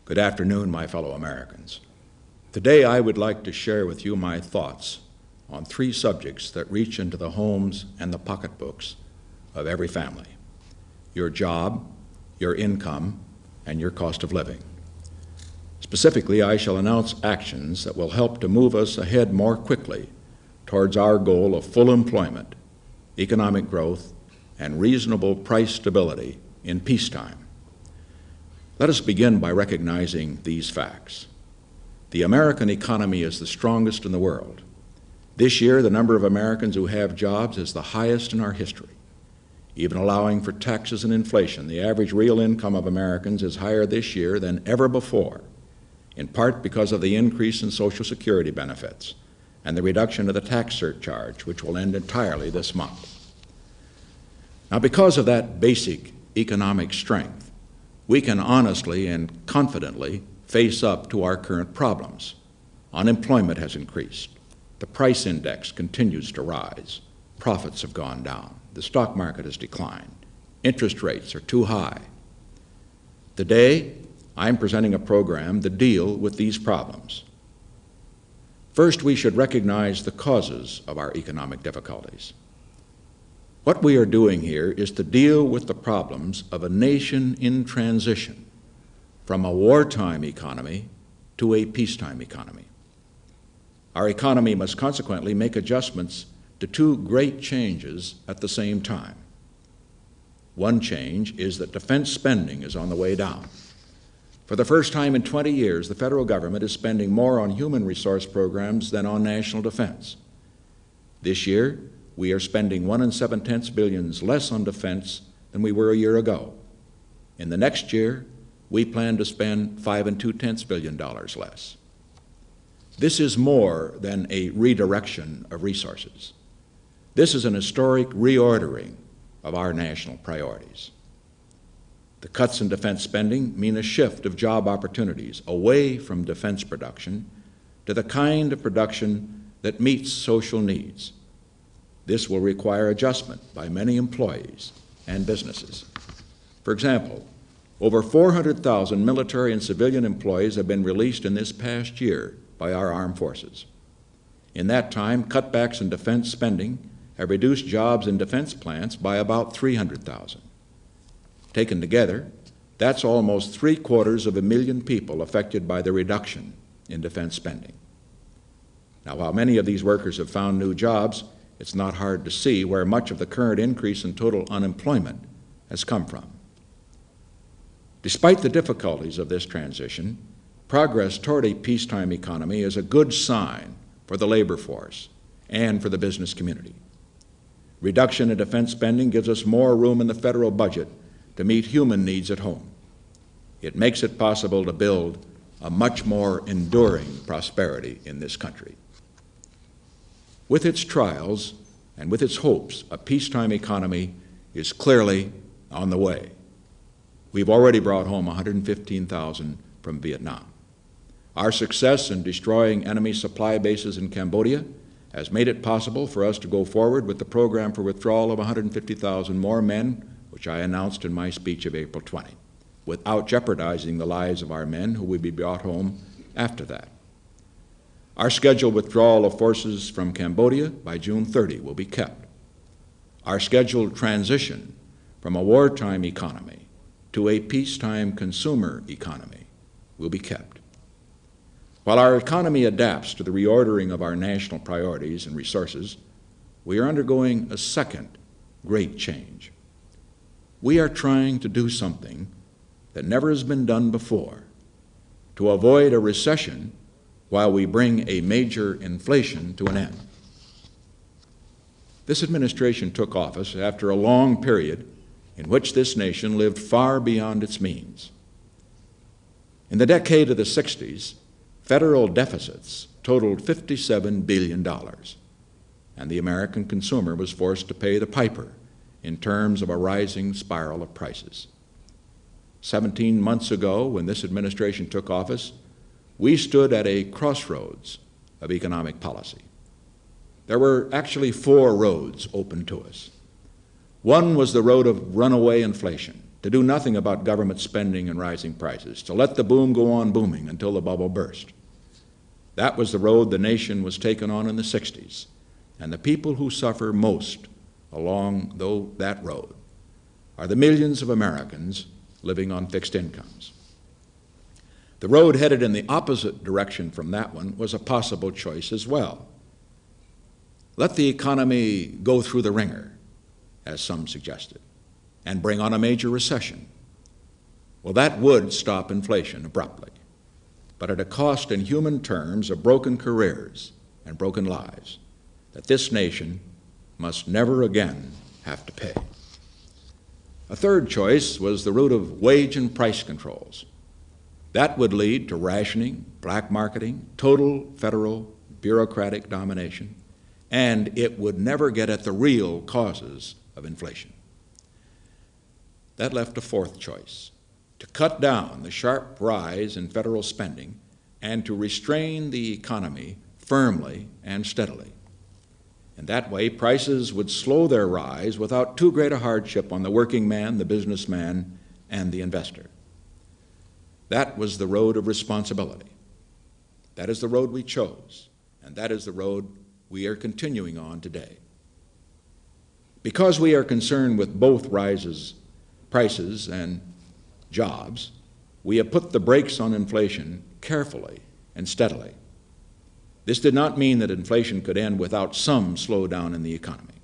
Good afternoon, my fellow Americans. Today I would like to share with you my thoughts on three subjects that reach into the homes and the pocketbooks of every family: your job, your income, and your cost of living. Specifically, I shall announce actions that will help to move us ahead more quickly towards our goal of full employment, economic growth, and reasonable price stability in peacetime. Let us begin by recognizing these facts. The American economy is the strongest in the world. This year, the number of Americans who have jobs is the highest in our history. Even allowing for taxes and inflation, the average real income of Americans is higher this year than ever before, in part because of the increase in Social Security benefits and the reduction of the tax surcharge, which will end entirely this month. Now, because of that basic economic strength, we can honestly and confidently face up to our current problems. Unemployment has increased. The price index continues to rise. Profits have gone down. The stock market has declined. Interest rates are too high. Today, I'm presenting a program to deal with these problems. First, we should recognize the causes of our economic difficulties. What we are doing here is to deal with the problems of a nation in transition from a wartime economy to a peacetime economy. Our economy must consequently make adjustments to two great changes at the same time. One change is that defense spending is on the way down. For the first time in 20 years, the federal government is spending more on human resource programs than on national defense. This year, we are spending $1 7/10 billion less on defense than we were a year ago. In the next year, we plan to spend $5 2/10 billion less. This is more than a redirection of resources. This is an historic reordering of our national priorities. The cuts in defense spending mean a shift of job opportunities away from defense production to the kind of production that meets social needs. This will require adjustment by many employees and businesses. For example, over 400,000 military and civilian employees have been released in this past year by our armed forces. In that time, cutbacks in defense spending have reduced jobs in defense plants by about 300,000. Taken together, that's almost 750,000 people affected by the reduction in defense spending. Now, while many of these workers have found new jobs, it's not hard to see where much of the current increase in total unemployment has come from. Despite the difficulties of this transition, progress toward a peacetime economy is a good sign for the labor force and for the business community. Reduction in defense spending gives us more room in the federal budget to meet human needs at home. It makes it possible to build a much more enduring prosperity in this country. With its trials and with its hopes, a peacetime economy is clearly on the way. We've already brought home 115,000 from Vietnam. Our success in destroying enemy supply bases in Cambodia has made it possible for us to go forward with the program for withdrawal of 150,000 more men, which I announced in my speech of April 20, without jeopardizing the lives of our men who will be brought home after that. Our scheduled withdrawal of forces from Cambodia by June 30 will be kept. Our scheduled transition from a wartime economy to a peacetime consumer economy will be kept. While our economy adapts to the reordering of our national priorities and resources, we are undergoing a second great change. We are trying to do something that never has been done before to avoid a recession while we bring a major inflation to an end. This administration took office after a long period in which this nation lived far beyond its means. In the decade of the 60s, federal deficits totaled $57 billion, and the American consumer was forced to pay the piper in terms of a rising spiral of prices. 17 months ago, when this administration took office, we stood at a crossroads of economic policy. There were actually 4 roads open to us. One was the road of runaway inflation, to do nothing about government spending and rising prices, to let the boom go on booming until the bubble burst. That was the road the nation was taken on in the 60s, and the people who suffer most along that road are the millions of Americans living on fixed incomes. The road headed in the opposite direction from that one was a possible choice as well. Let the economy go through the ringer, as some suggested, and bring on a major recession. Well, that would stop inflation abruptly, but at a cost in human terms of broken careers and broken lives that this nation must never again have to pay. A third choice was the route of wage and price controls. That would lead to rationing, black marketing, total federal bureaucratic domination, and it would never get at the real causes of inflation. That left a fourth choice, to cut down the sharp rise in federal spending and to restrain the economy firmly and steadily. And that way, prices would slow their rise without too great a hardship on the working man, the businessman, and the investor. That was the road of responsibility. That is the road we chose, and that is the road we are continuing on today. Because we are concerned with both prices and jobs, we have put the brakes on inflation carefully and steadily. This did not mean that inflation could end without some slowdown in the economy.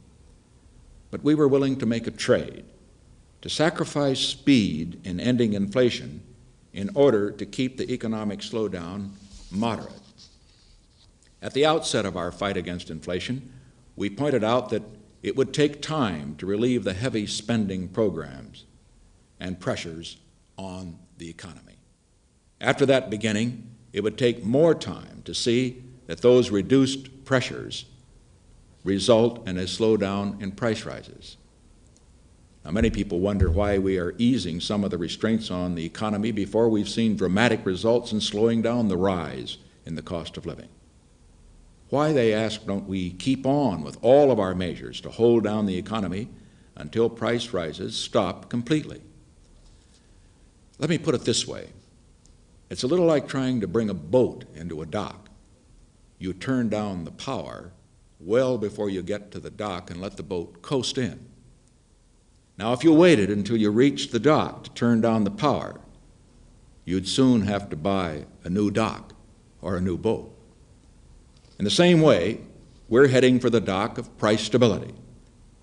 But we were willing to make a trade, to sacrifice speed in ending inflation in order to keep the economic slowdown moderate. At the outset of our fight against inflation, we pointed out that it would take time to relieve the heavy spending programs and pressures on the economy. After that beginning, it would take more time to see that those reduced pressures result in a slowdown in price rises. Now, many people wonder why we are easing some of the restraints on the economy before we've seen dramatic results in slowing down the rise in the cost of living. Why, they ask, don't we keep on with all of our measures to hold down the economy until price rises stop completely? Let me put it this way. It's a little like trying to bring a boat into a dock. You turn down the power well before you get to the dock and let the boat coast in. Now, if you waited until you reached the dock to turn down the power, you'd soon have to buy a new dock or a new boat. In the same way, we're heading for the dock of price stability.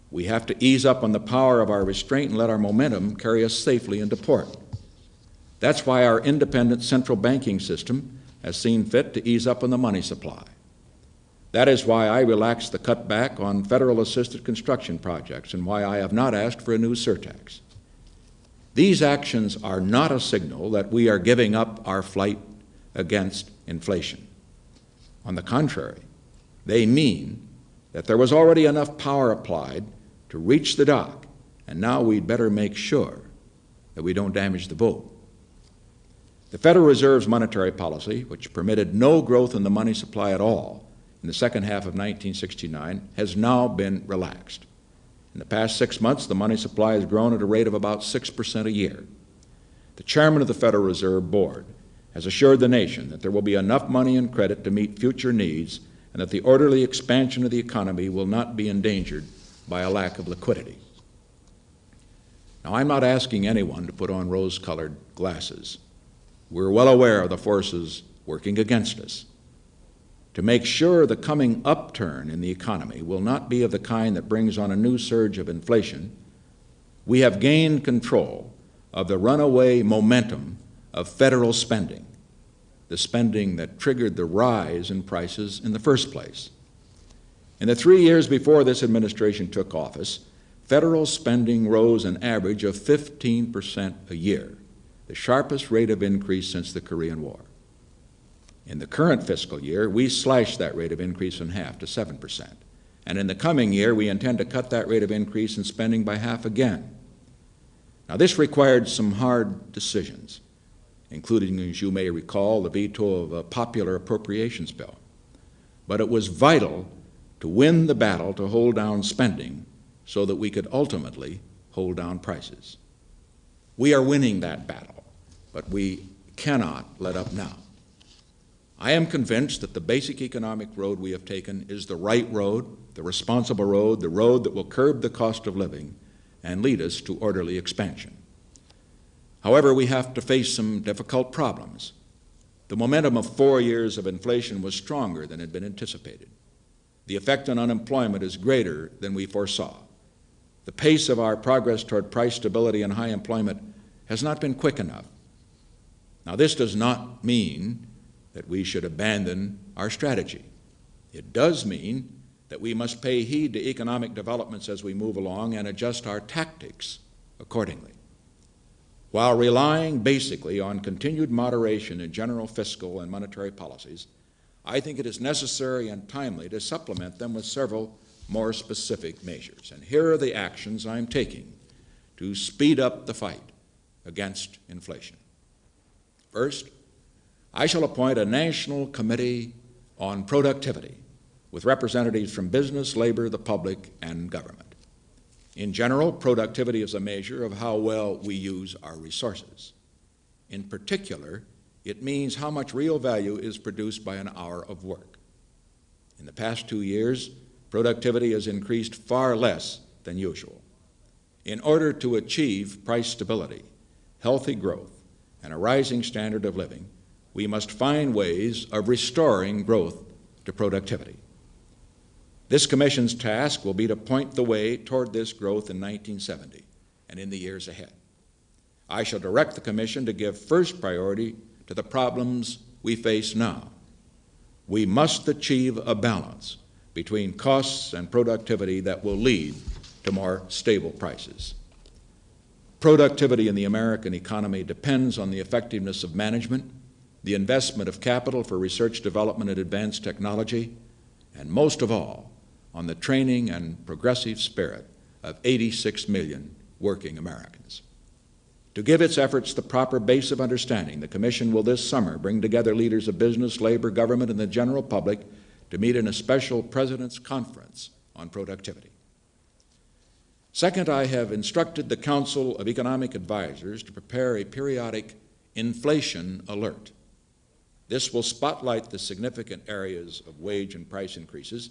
We have to ease up on the power of our restraint and let our momentum carry us safely into port. That's why our independent central banking system has seen fit to ease up on the money supply. That is why I relaxed the cutback on federal-assisted construction projects and why I have not asked for a new surtax. These actions are not a signal that we are giving up our fight against inflation. On the contrary, they mean that there was already enough power applied to reach the dock, and now we'd better make sure that we don't damage the boat. The Federal Reserve's monetary policy, which permitted no growth in the money supply at all in the second half of 1969, has now been relaxed. In the past 6 months, the money supply has grown at a rate of about 6% a year. The chairman of the Federal Reserve Board has assured the nation that there will be enough money and credit to meet future needs and that the orderly expansion of the economy will not be endangered by a lack of liquidity. Now, I'm not asking anyone to put on rose-colored glasses. We're well aware of the forces working against us. To make sure the coming upturn in the economy will not be of the kind that brings on a new surge of inflation, we have gained control of the runaway momentum of federal spending, the spending that triggered the rise in prices in the first place. In the 3 years before this administration took office, federal spending rose an average of 15% a year, the sharpest rate of increase since the Korean War. In the current fiscal year, we slashed that rate of increase in half to 7%. And in the coming year, we intend to cut that rate of increase in spending by half again. Now, this required some hard decisions, including, as you may recall, the veto of a popular appropriations bill. But it was vital to win the battle to hold down spending so that we could ultimately hold down prices. We are winning that battle, but we cannot let up now. I am convinced that the basic economic road we have taken is the right road, the responsible road, the road that will curb the cost of living and lead us to orderly expansion. However, we have to face some difficult problems. The momentum of 4 years of inflation was stronger than had been anticipated. The effect on unemployment is greater than we foresaw. The pace of our progress toward price stability and high employment has not been quick enough. Now, this does not mean that we should abandon our strategy. It does mean that we must pay heed to economic developments as we move along and adjust our tactics accordingly. While relying basically on continued moderation in general fiscal and monetary policies, I think it is necessary and timely to supplement them with several more specific measures. And here are the actions I'm taking to speed up the fight against inflation. First, I shall appoint a national committee on productivity with representatives from business, labor, the public, and government. In general, productivity is a measure of how well we use our resources. In particular, it means how much real value is produced by an hour of work. In the past 2 years, productivity has increased far less than usual. In order to achieve price stability, healthy growth, and a rising standard of living, we must find ways of restoring growth to productivity. This Commission's task will be to point the way toward this growth in 1970 and in the years ahead. I shall direct the Commission to give first priority to the problems we face now. We must achieve a balance between costs and productivity that will lead to more stable prices. Productivity in the American economy depends on the effectiveness of management, the investment of capital for research, development, and advanced technology, and most of all, on the training and progressive spirit of 86 million working Americans. To give its efforts the proper base of understanding, the Commission will this summer bring together leaders of business, labor, government, and the general public to meet in a special President's Conference on productivity. Second, I have instructed the Council of Economic Advisors to prepare a periodic inflation alert. This will spotlight the significant areas of wage and price increases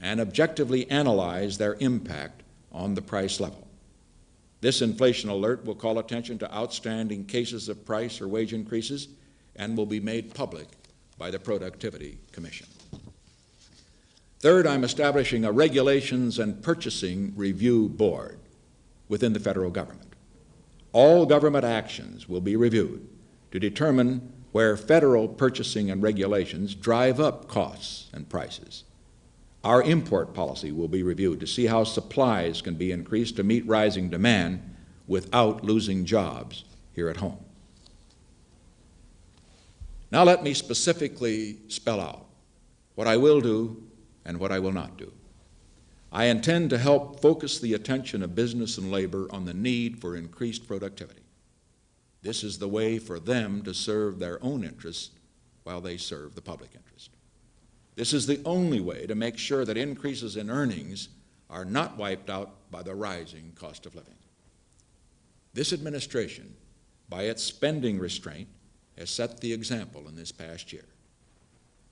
and objectively analyze their impact on the price level. This inflation alert will call attention to outstanding cases of price or wage increases and will be made public by the Productivity Commission. Third, I'm establishing a Regulations and Purchasing Review Board within the federal government. All government actions will be reviewed to determine where federal purchasing and regulations drive up costs and prices. Our import policy will be reviewed to see how supplies can be increased to meet rising demand without losing jobs here at home. Now let me specifically spell out what I will do and what I will not do. I intend to help focus the attention of business and labor on the need for increased productivity. This is the way for them to serve their own interests while they serve the public interest. This is the only way to make sure that increases in earnings are not wiped out by the rising cost of living. This administration, by its spending restraint, has set the example in this past year.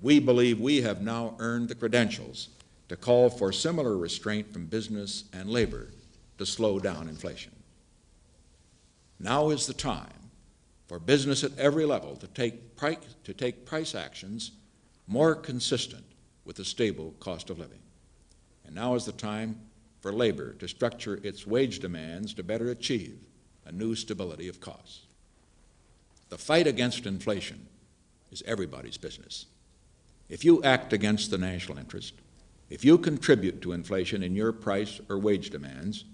We believe we have now earned the credentials to call for similar restraint from business and labor to slow down inflation. Now is the time for business at every level to take price actions more consistent with a stable cost of living. And now is the time for labor to structure its wage demands to better achieve a new stability of costs. The fight against inflation is everybody's business. If you act against the national interest, if you contribute to inflation in your price or wage demands,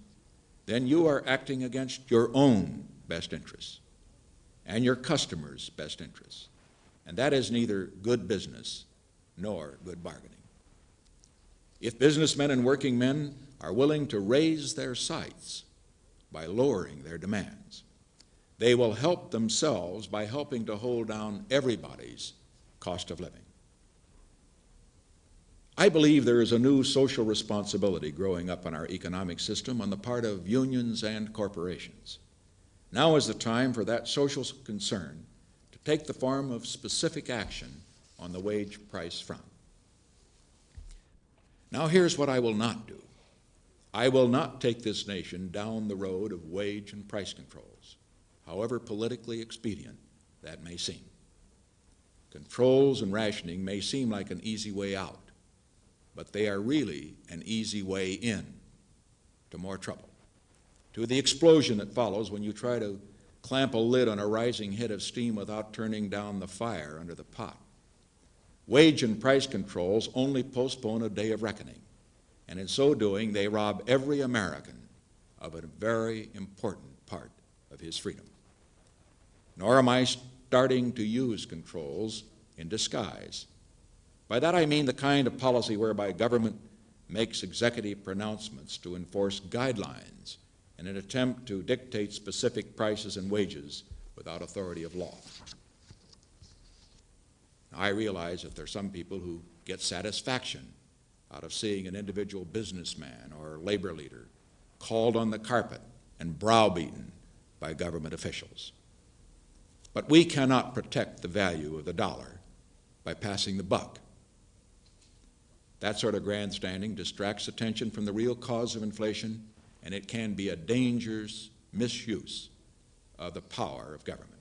then you are acting against your own best interests and your customers' best interests. And that is neither good business nor good bargaining. If businessmen and working men are willing to raise their sights by lowering their demands, they will help themselves by helping to hold down everybody's cost of living. I believe there is a new social responsibility growing up in our economic system on the part of unions and corporations. Now is the time for that social concern to take the form of specific action on the wage price front. Now here's what I will not do. I will not take this nation down the road of wage and price controls, however politically expedient that may seem. Controls and rationing may seem like an easy way out, but they are really an easy way in to more trouble, to the explosion that follows when you try to clamp a lid on a rising head of steam without turning down the fire under the pot. Wage and price controls only postpone a day of reckoning, and in so doing, they rob every American of a very important part of his freedom. Nor am I starting to use controls in disguise. By that I mean the kind of policy whereby government makes executive pronouncements to enforce guidelines in an attempt to dictate specific prices and wages without authority of law. Now, I realize that there are some people who get satisfaction out of seeing an individual businessman or labor leader called on the carpet and browbeaten by government officials. But we cannot protect the value of the dollar by passing the buck. That sort of grandstanding distracts attention from the real cause of inflation, and it can be a dangerous misuse of the power of government.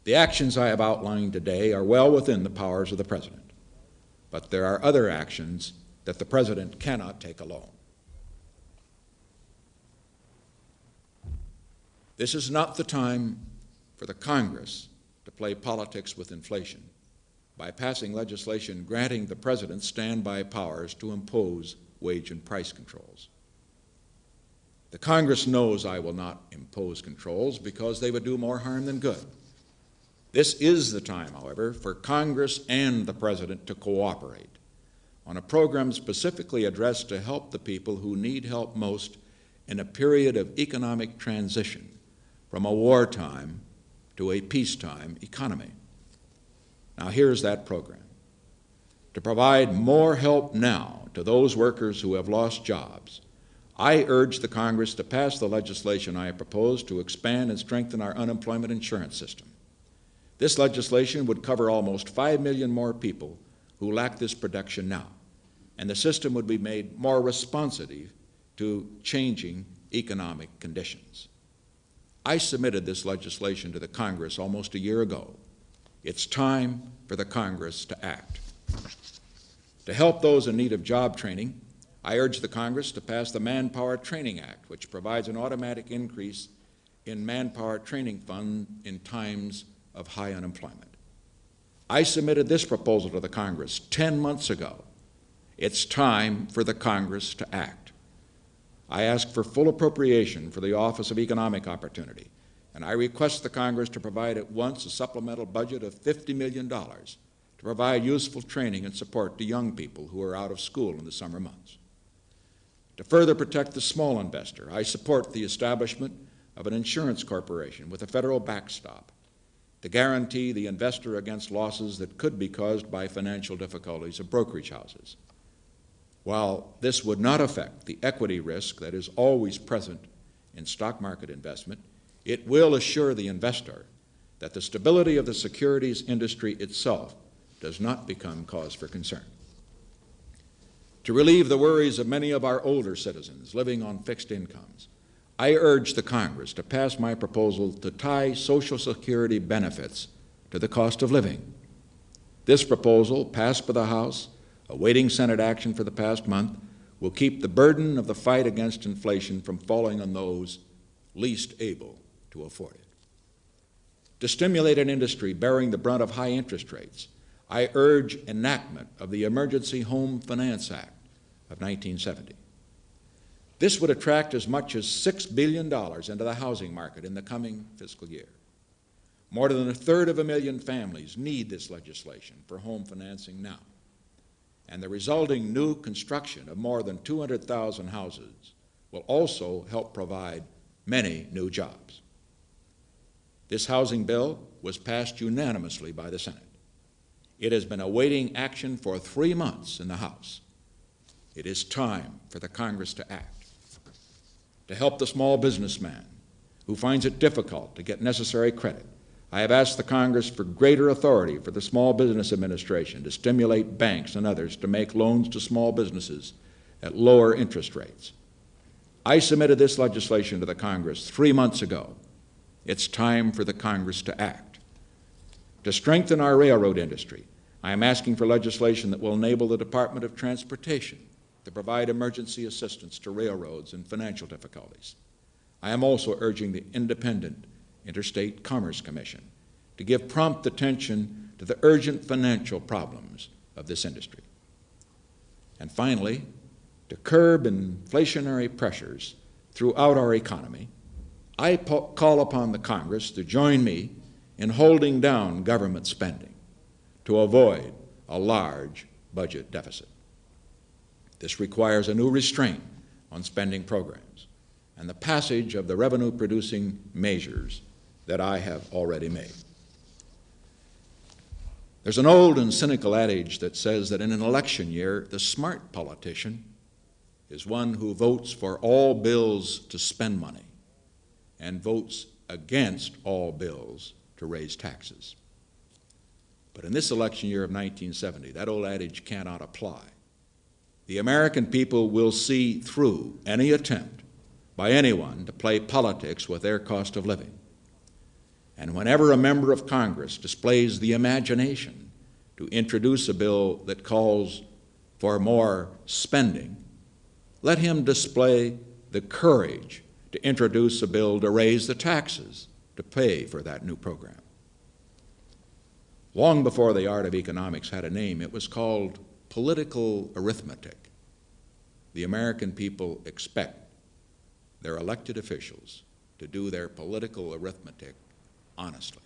The actions I have outlined today are well within the powers of the President, but there are other actions that the President cannot take alone. This is not the time for the Congress to play politics with inflation by passing legislation granting the President standby powers to impose wage and price controls. The Congress knows I will not impose controls because they would do more harm than good. This is the time, however, for Congress and the President to cooperate on a program specifically addressed to help the people who need help most in a period of economic transition from a wartime to a peacetime economy. Now here's that program. To provide more help now to those workers who have lost jobs, I urge the Congress to pass the legislation I have proposed to expand and strengthen our unemployment insurance system. This legislation would cover almost 5 million more people who lack this protection now, and the system would be made more responsive to changing economic conditions. I submitted this legislation to the Congress almost a year ago. It's time for the Congress to act. To help those in need of job training, I urge the Congress to pass the Manpower Training Act, which provides an automatic increase in manpower training fund in times of high unemployment. I submitted this proposal to the Congress 10 months ago. It's time for the Congress to act. I ask for full appropriation for the Office of Economic Opportunity, and I request the Congress to provide at once a supplemental budget of $50 million to provide useful training and support to young people who are out of school in the summer months. To further protect the small investor, I support the establishment of an insurance corporation with a federal backstop to guarantee the investor against losses that could be caused by financial difficulties of brokerage houses. While this would not affect the equity risk that is always present in stock market investment, it will assure the investor that the stability of the securities industry itself does not become cause for concern. To relieve the worries of many of our older citizens living on fixed incomes, I urge the Congress to pass my proposal to tie Social Security benefits to the cost of living. This proposal, passed by the House, awaiting Senate action for the past month, will keep the burden of the fight against inflation from falling on those least able to afford it. To stimulate an industry bearing the brunt of high interest rates, I urge enactment of the Emergency Home Finance Act of 1970. This would attract as much as $6 billion into the housing market in the coming fiscal year. More than 1/3 families need this legislation for home financing now, and the resulting new construction of more than 200,000 houses will also help provide many new jobs. This housing bill was passed unanimously by the Senate. It has been awaiting action for 3 months in the House. It is time for the Congress to act. To help the small businessman, who finds it difficult to get necessary credit, I have asked the Congress for greater authority for the Small Business Administration to stimulate banks and others to make loans to small businesses at lower interest rates. I submitted this legislation to the Congress 3 months ago. It's time for the Congress to act. To strengthen our railroad industry, I am asking for legislation that will enable the Department of Transportation to provide emergency assistance to railroads in financial difficulties. I am also urging the independent Interstate Commerce Commission to give prompt attention to the urgent financial problems of this industry. And finally, to curb inflationary pressures throughout our economy, I call upon the Congress to join me in holding down government spending to avoid a large budget deficit. This requires a new restraint on spending programs and the passage of the revenue-producing measures that I have already made. There's an old and cynical adage that says that in an election year, the smart politician is one who votes for all bills to spend money and votes against all bills to raise taxes. But in this election year of 1970, that old adage cannot apply. The American people will see through any attempt by anyone to play politics with their cost of living. And whenever a member of Congress displays the imagination to introduce a bill that calls for more spending, let him display the courage to introduce a bill to raise the taxes to pay for that new program. Long before the art of economics had a name, it was called political arithmetic. The American people expect their elected officials to do their political arithmetic honestly.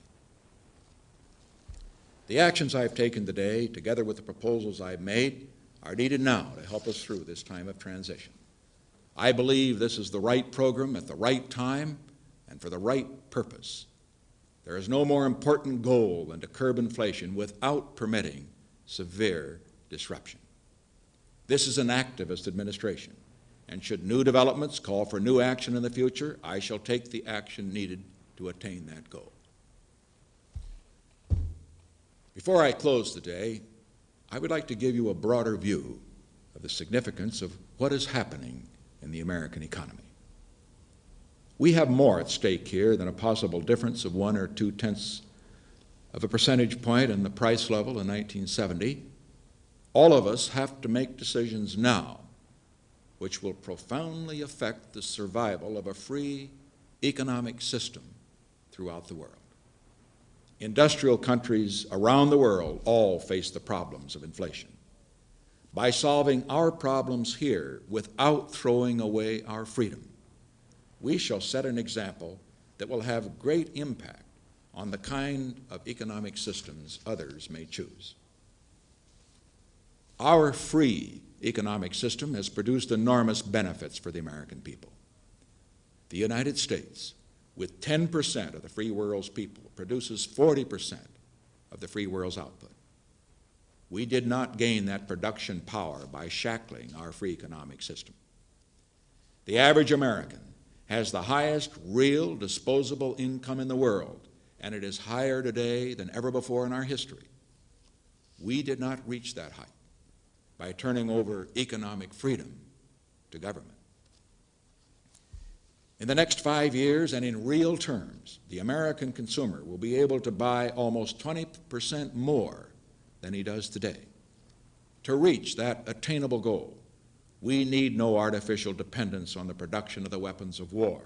The actions I've taken today, together with the proposals I've made, are needed now to help us through this time of transition. I believe this is the right program at the right time and for the right purpose. There is no more important goal than to curb inflation without permitting severe disruption. This is an activist administration, and should new developments call for new action in the future, I shall take the action needed to attain that goal. Before I close today, I would like to give you a broader view of the significance of what is happening in the American economy. We have more at stake here than a possible difference of 1 or 2/10 of a percentage point in the price level in 1970. All of us have to make decisions now which will profoundly affect the survival of a free economic system throughout the world. Industrial countries around the world all face the problems of inflation. By solving our problems here without throwing away our freedom, we shall set an example that will have great impact on the kind of economic systems others may choose. Our free economic system has produced enormous benefits for the American people. The United States, with 10% of the free world's people, produces 40% of the free world's output. We did not gain that production power by shackling our free economic system. The average American has the highest real disposable income in the world, and it is higher today than ever before in our history. We did not reach that height by turning over economic freedom to government. In the next 5 years, and in real terms, the American consumer will be able to buy almost 20% more than he does today. To reach that attainable goal, we need no artificial dependence on the production of the weapons of war.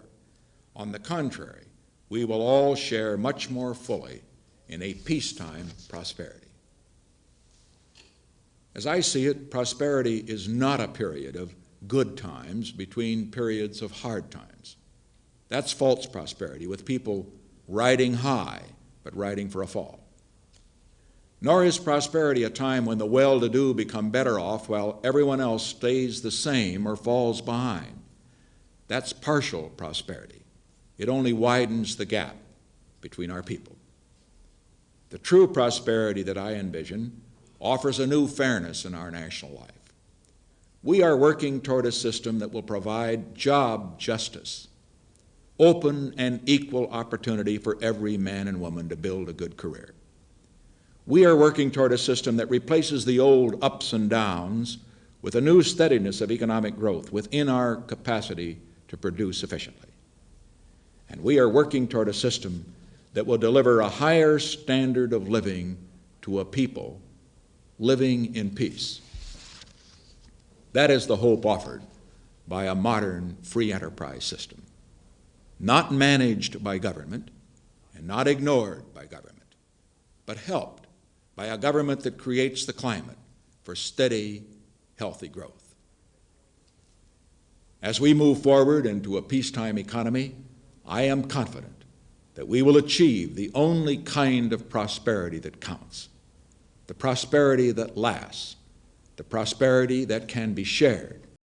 On the contrary, we will all share much more fully in a peacetime prosperity. As I see it, prosperity is not a period of good times between periods of hard times. That's false prosperity, with people riding high but riding for a fall. Nor is prosperity a time when the well-to-do become better off while everyone else stays the same or falls behind. That's partial prosperity. It only widens the gap between our people. The true prosperity that I envision offers a new fairness in our national life. We are working toward a system that will provide job justice. open and equal opportunity for every man and woman to build a good career. We are working toward a system that replaces the old ups and downs with a new steadiness of economic growth within our capacity to produce efficiently. And we are working toward a system that will deliver a higher standard of living to a people living in peace. That is the hope offered by a modern free enterprise system, not managed by government and not ignored by government, but helped by a government that creates the climate for steady, healthy growth. As we move forward into a peacetime economy, I am confident that we will achieve the only kind of prosperity that counts, the prosperity that lasts, the prosperity that can be shared,